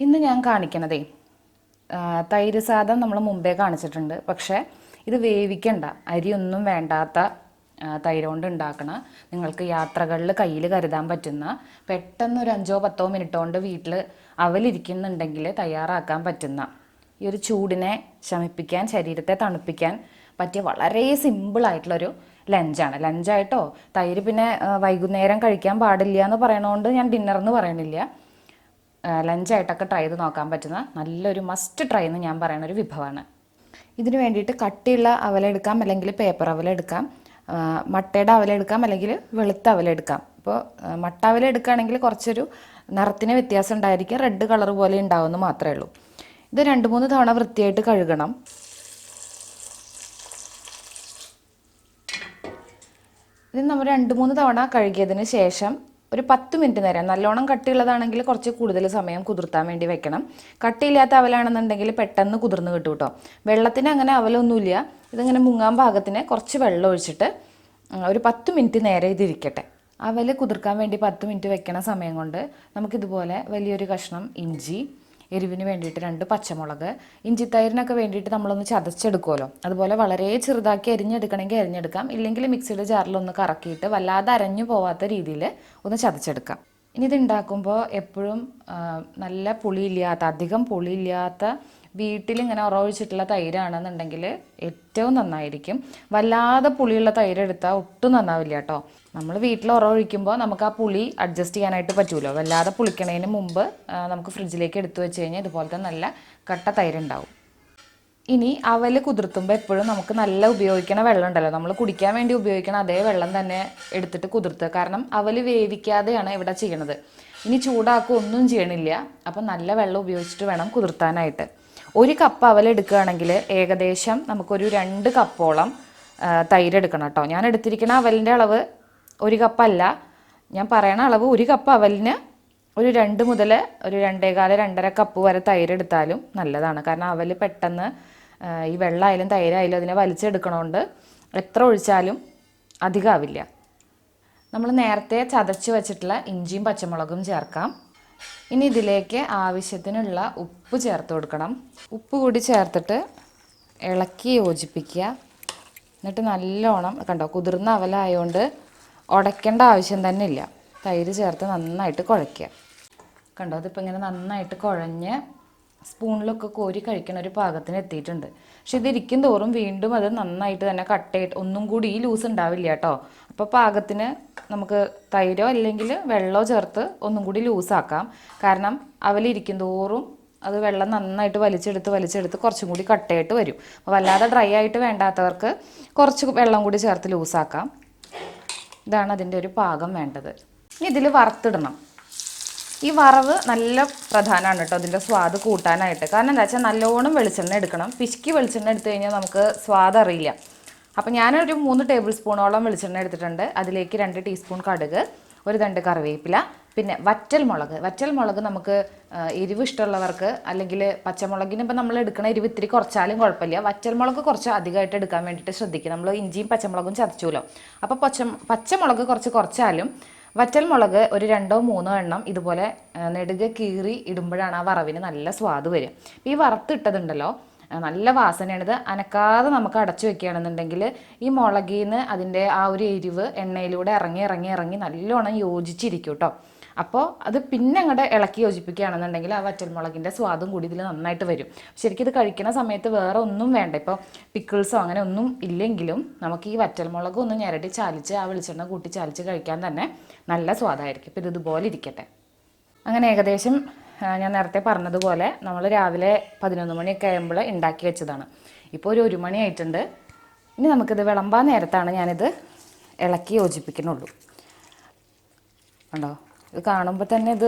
ഇന്ന് ഞാൻ കാണിക്കണതേ തൈര് സാദം നമ്മൾ മുമ്പേ കാണിച്ചിട്ടുണ്ട്. പക്ഷേ ഇത് വേവിക്കണ്ട, അരിയൊന്നും വേണ്ടാത്ത തൈര് കൊണ്ട് ഉണ്ടാക്കണ, നിങ്ങൾക്ക് യാത്രകളിൽ കയ്യിൽ കരുതാൻ പറ്റുന്ന, പെട്ടെന്ന് ഒരു 5-10 മിനിറ്റ് കൊണ്ട് വീട്ടിൽ അവലിരിക്കുന്നുണ്ടെങ്കിൽ തയ്യാറാക്കാൻ പറ്റുന്ന, ഈ ഒരു ചൂടിനെ ശമിപ്പിക്കാൻ, ശരീരത്തെ തണുപ്പിക്കാൻ പറ്റിയ വളരെ സിമ്പിളായിട്ടുള്ളൊരു ലഞ്ചാണ്. ലഞ്ചായിട്ടോ തൈര് പിന്നെ വൈകുന്നേരം കഴിക്കാൻ പാടില്ല എന്ന് പറയണതുകൊണ്ട് ഞാൻ ഡിന്നർ പറയണില്ല. ലഞ്ചായിട്ടൊക്കെ ട്രൈ ചെയ്ത് നോക്കാൻ പറ്റുന്ന നല്ലൊരു മസ്റ്റ് ട്രൈ എന്ന് ഞാൻ പറയുന്ന ഒരു വിഭവമാണ്. ഇതിന് വേണ്ടിയിട്ട് കട്ടിയുള്ള അവലെടുക്കാം, അല്ലെങ്കിൽ പേപ്പർ അവലെടുക്കാം, മട്ടയുടെ അവലെടുക്കാം, അല്ലെങ്കിൽ വെളുത്ത അവലെടുക്കാം. ഇപ്പോൾ മട്ട അവല എടുക്കുകയാണെങ്കിൽ കുറച്ചൊരു നിറത്തിന് വ്യത്യാസം ഉണ്ടായിരിക്കും, റെഡ് കളർ പോലെ ഉണ്ടാവുമെന്ന് മാത്രമേ ഉള്ളൂ. ഇത് 2-3 തവണ വൃത്തിയായിട്ട് കഴുകണം. ഇത് നമ്മൾ 2-3 തവണ കഴുകിയതിന് ശേഷം ഒരു 10 മിനിറ്റ് നേരം, നല്ലോണം കട്ടിയുള്ളതാണെങ്കിൽ കുറച്ച് കൂടുതൽ സമയം കുതിർത്താൻ വേണ്ടി വെക്കണം. കട്ടിയില്ലാത്ത അവലാണെന്നുണ്ടെങ്കിൽ പെട്ടെന്ന് കുതിർന്ന് കിട്ടും കേട്ടോ. വെള്ളത്തിന് അങ്ങനെ അവലൊന്നുമില്ല. ഇതിങ്ങനെ മുങ്ങാൻ പാകത്തിന് കുറച്ച് വെള്ളം ഒഴിച്ചിട്ട് ഒരു 10 മിനിറ്റ് നേരെ ഇതിരിക്കട്ടെ. അവൽ കുതിർക്കാൻ വേണ്ടി 10 മിനിറ്റ് വെക്കണ സമയം കൊണ്ട് നമുക്കിതുപോലെ വലിയൊരു കഷ്ണം ഇഞ്ചി, എരിവിന് വേണ്ടിയിട്ട് 2 പച്ചമുളക്, ഇഞ്ചിത്തൈരിനൊക്കെ വേണ്ടിയിട്ട് നമ്മളൊന്ന് ചതച്ചെടുക്കുമല്ലോ, അതുപോലെ വളരെ ചെറുതാക്കി അരിഞ്ഞെടുക്കണമെങ്കിൽ അരിഞ്ഞെടുക്കാം, ഇല്ലെങ്കിൽ മിക്സിയുടെ ജാറിലൊന്ന് കറക്കിയിട്ട് വല്ലാതെ അരഞ്ഞു പോവാത്ത രീതിയിൽ ഒന്ന് ചതച്ചെടുക്കാം. ഇനി ഇത് ഉണ്ടാക്കുമ്പോൾ എപ്പോഴും നല്ല പുളിയില്ലാത്ത, അധികം പുളിയില്ലാത്ത, വീട്ടിലിങ്ങനെ ഉറവൊഴിച്ചിട്ടുള്ള തൈരാണെന്നുണ്ടെങ്കിൽ ഏറ്റവും നന്നായിരിക്കും. വല്ലാതെ പുളിയുള്ള തൈര് എടുത്താൽ ഒട്ടും നന്നാവില്ല കേട്ടോ. നമ്മൾ വീട്ടിൽ ഉറവൊഴിക്കുമ്പോൾ നമുക്ക് ആ പുളി അഡ്ജസ്റ്റ് ചെയ്യാനായിട്ട് പറ്റുമല്ലോ. വല്ലാതെ പുളിക്കണതിന് മുമ്പ് നമുക്ക് ഫ്രിഡ്ജിലേക്ക് എടുത്തു വെച്ച് കഴിഞ്ഞാൽ ഇതുപോലത്തെ നല്ല കട്ട തൈരുണ്ടാവും. ഇനി അവൽ കുതിർത്തുമ്പോൾ എപ്പോഴും നമുക്ക് നല്ല ഉപയോഗിക്കണ വെള്ളം ഉണ്ടല്ലോ, നമ്മൾ കുടിക്കാൻ വേണ്ടി ഉപയോഗിക്കണ അതേ വെള്ളം തന്നെ എടുത്തിട്ട് കുതിർത്തുക. കാരണം അവൽ വേവിക്കാതെയാണ് ഇവിടെ ചെയ്യണത്. ഇനി ചൂടാക്കുക ഒന്നും ചെയ്യണില്ല. അപ്പം നല്ല വെള്ളം ഉപയോഗിച്ചിട്ട് വേണം കുതിർത്താനായിട്ട്. 1 കപ്പ് അവൽ എടുക്കുകയാണെങ്കിൽ ഏകദേശം നമുക്കൊരു 2 കപ്പോളം തൈര് എടുക്കണം കേട്ടോ. ഞാൻ എടുത്തിരിക്കുന്ന അവലിൻ്റെ അളവ് 1 കപ്പല്ല, ഞാൻ പറയണ അളവ് 1 കപ്പ് അവലിന് ഒരു 2 മുതൽ ഒരു 2.25-2.5 കപ്പ് വരെ തൈര് എടുത്താലും നല്ലതാണ്. കാരണം അവൽ പെട്ടെന്ന് ഈ വെള്ളമായാലും തൈരായാലും അതിനെ വലിച്ചെടുക്കണോണ്ട് എത്ര ഒഴിച്ചാലും അധികമാവില്ല. നമ്മൾ നേരത്തെ ചതച്ച് വെച്ചിട്ടുള്ള ഇഞ്ചിയും പച്ചമുളകും ചേർക്കാം. ഇനി ഇതിലേക്ക് ആവശ്യത്തിനുള്ള ഉപ്പ് ചേർത്ത് കൊടുക്കണം. ഉപ്പ് കൂടി ചേർത്തിട്ട് ഇളക്കി യോജിപ്പിക്കുക. എന്നിട്ട് നല്ലോണം കണ്ടോ, കുതിർന്ന അവലായതുകൊണ്ട് ഉടയ്ക്കേണ്ട ആവശ്യം തന്നെ ഇല്ല. തൈര് ചേർത്ത് നന്നായിട്ട് കുഴയ്ക്കുക. കണ്ടോ, അതിപ്പോൾ ഇങ്ങനെ നന്നായിട്ട് കുഴഞ്ഞ് സ്പൂണിലൊക്കെ കോരി കഴിക്കണ ഒരു പാകത്തിന് എത്തിയിട്ടുണ്ട്. പക്ഷെ ഇതിരിക്കും തോറും വീണ്ടും അത് നന്നായിട്ട് തന്നെ കട്ടയിട്ട് ഒന്നും കൂടി ഈ ലൂസ് ഉണ്ടാവില്ല കേട്ടോ. അപ്പോൾ പാകത്തിന് നമുക്ക് തൈരോ അല്ലെങ്കിൽ വെള്ളമോ ചേർത്ത് ഒന്നും കൂടി ലൂസാക്കാം. കാരണം അവലിരിക്കും തോറും അത് വെള്ളം നന്നായിട്ട് വലിച്ചെടുത്ത് കുറച്ചും കൂടി കട്ടയായിട്ട് വരും. അപ്പോൾ വല്ലാതെ ഡ്രൈ ആയിട്ട് വേണ്ടാത്തവർക്ക് കുറച്ച് വെള്ളം കൂടി ചേർത്ത് ലൂസാക്കാം. ഇതാണ് അതിൻ്റെ ഒരു പാകം വേണ്ടത്. ഇനി ഇതിൽ വറുത്തിടണം. ഈ വറവ് നല്ല പ്രധാനമാണ് കേട്ടോ ഇതിൻ്റെ സ്വാദ് കൂട്ടാനായിട്ട്. കാരണം എന്താ വെച്ചാൽ നല്ലോണം വെളിച്ചെണ്ണ എടുക്കണം. പിശുക്കി വെളിച്ചെണ്ണ എടുത്തു കഴിഞ്ഞാൽ നമുക്ക് സ്വാദ് അറിയില്ല. അപ്പം ഞാനൊരു 3 ടേബിൾ സ്പൂണോളം വെളിച്ചെണ്ണ എടുത്തിട്ടുണ്ട്. അതിലേക്ക് 2 ടീസ്പൂൺ കടുക്, ഒരു 2 കറിവേപ്പില, പിന്നെ വറ്റൽമുളക് നമുക്ക് എരിവ് ഇഷ്ടമുള്ളവർക്ക്, അല്ലെങ്കിൽ പച്ചമുളകിന് ഇപ്പം നമ്മൾ എടുക്കണ എരിവ് ഇത്തിരി കുറച്ചാലും കുഴപ്പമില്ല. വറ്റൽമുളക് കുറച്ച് അധികമായിട്ട് എടുക്കാൻ വേണ്ടിയിട്ട് ശ്രദ്ധിക്കുക. നമ്മൾ ഇഞ്ചിയും പച്ചമുളകും ചതച്ചുല്ലോ, അപ്പോൾ പച്ചമുളക് കുറച്ചാലും വറ്റൽമുളക് ഒരു 2-3 എണ്ണം ഇതുപോലെ നെടുകെ കീറി ഇടുമ്പോഴാണ് ആ വറവിന് നല്ല സ്വാദ് വരിക. ഈ വറുത്തിട്ടതുണ്ടല്ലോ നല്ല വാസനയാണിത്. അനക്കാതെ നമുക്ക് അടച്ചു വെക്കുകയാണെന്നുണ്ടെങ്കിൽ ഈ മുളകിന്ന് അതിൻ്റെ ആ ഒരു എരിവ് എണ്ണയിലൂടെ ഇറങ്ങി നല്ലോണം യോജിച്ചിരിക്കും കേട്ടോ. അപ്പോൾ അത് പിന്നെ അങ്ങോട്ട് ഇളക്കി യോജിപ്പിക്കുകയാണെന്നുണ്ടെങ്കിൽ ആ വറ്റൽമുളകിൻ്റെ സ്വാദും കൂടി ഇതിൽ നന്നായിട്ട് വരും. ശരിക്കും ഇത് കഴിക്കുന്ന സമയത്ത് വേറെ ഒന്നും വേണ്ട. ഇപ്പോൾ പിക്കിൾസോ അങ്ങനെ ഒന്നും ഇല്ലെങ്കിലും നമുക്ക് ഈ വറ്റൽമുളക് ഒന്ന് ഞെരടി ചാലിച്ച് ആ വെളിച്ചെണ്ണ കൂട്ടി ചാലിച്ച് കഴിക്കാൻ തന്നെ നല്ല സ്വാദായിരിക്കും. ഇപ്പോൾ ഇതുപോലെ ഇരിക്കട്ടെ. അങ്ങനെ ഏകദേശം ഞാൻ നേരത്തെ പറഞ്ഞതുപോലെ നമ്മൾ രാവിലെ 11 മണിയൊക്കെ ആകുമ്പോൾ ഉണ്ടാക്കി വെച്ചതാണ്. ഇപ്പോൾ ഒരു 1 മണി ആയിട്ടുണ്ട്. ഇനി നമുക്കിത് വിളമ്പാൻ നേരത്താണ് ഞാനിത് ഇളക്കി യോജിപ്പിക്കുന്നുള്ളൂ. കണ്ടോ, ഇത് കാണുമ്പോൾ തന്നെ ഇത്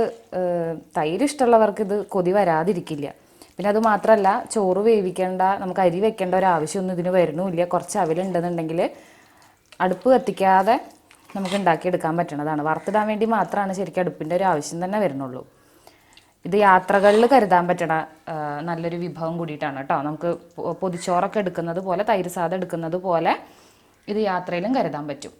തൈര് ഇഷ്ടമുള്ളവർക്ക് ഇത് കൊതി വരാതിരിക്കില്ല. പിന്നെ അത് മാത്രമല്ല, ചോറ് വേവിക്കേണ്ട, നമുക്ക് അരി വെക്കേണ്ട ഒരു ആവശ്യമൊന്നും ഇതിന് വരുന്നുമില്ല. കുറച്ച് അവലുണ്ടെന്നുണ്ടെങ്കിൽ അടുപ്പ് കത്തിക്കാതെ നമുക്ക് ഉണ്ടാക്കിയെടുക്കാൻ പറ്റണതാണ്. വറുത്തിടാൻ വേണ്ടി മാത്രമാണ് ശരിക്കും അടുപ്പിൻ്റെ ഒരു ആവശ്യം തന്നെ വരുന്നുള്ളൂ. ഇത് യാത്രകളിൽ കരുതാൻ പറ്റണ നല്ലൊരു വിഭവം കൂടിയിട്ടാണ് കേട്ടോ. നമുക്ക് പൊതിച്ചോറൊക്കെ എടുക്കുന്നത് പോലെ, തൈര് സാദം എടുക്കുന്നത് പോലെ ഇത് യാത്രയിലും കരുതാൻ പറ്റും.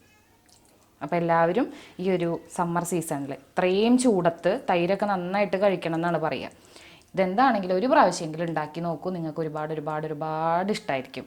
അപ്പോൾ എല്ലാവരും ഈ ഒരു സമ്മർ സീസണിൽ ഇത്രയും ചൂടത്ത് തൈരൊക്കെ നന്നായിട്ട് കഴിക്കണം എന്നാണ് പറയുക. ഇതെന്താണെങ്കിലും ഒരു പ്രാവശ്യമെങ്കിലും ഉണ്ടാക്കി നോക്കൂ, നിങ്ങൾക്ക് ഒരുപാട് ഒരുപാട് ഒരുപാട് ഇഷ്ടമായിരിക്കും.